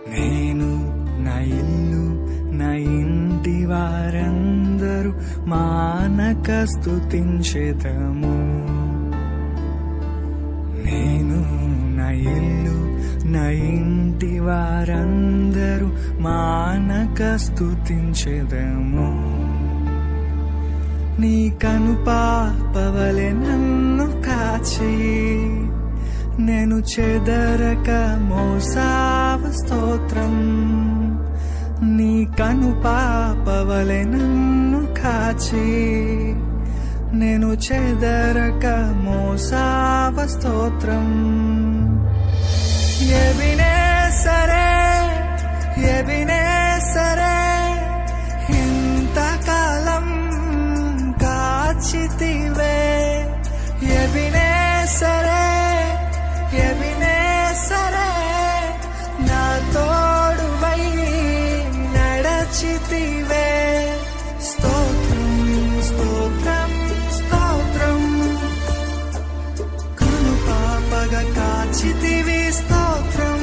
నేను నా ఇల్లు నా ఇంటి వారందరూ మానక స్తుతించెదము. నేను నా ఇల్లు నా ఇంటి వారందరూ మానక స్తుతించెదము. నీ కనుపాపవలె నన్ను కాచి నేను చెదరక మోసావ స్తోత్రం. నీ కనుపాపవలె నన్ను కాచి నేను చెదరక మోసావ స్తోత్రం. ఎబినేసరే ఎబినేసరే ఇంతకాలం కాచితివే. ఎబినేసరే ఎబినేసరే నా తోడువై నడచితివే. స్తోత్రం స్తోత్రం స్తోత్రం. కనుపాపగా కాచితివి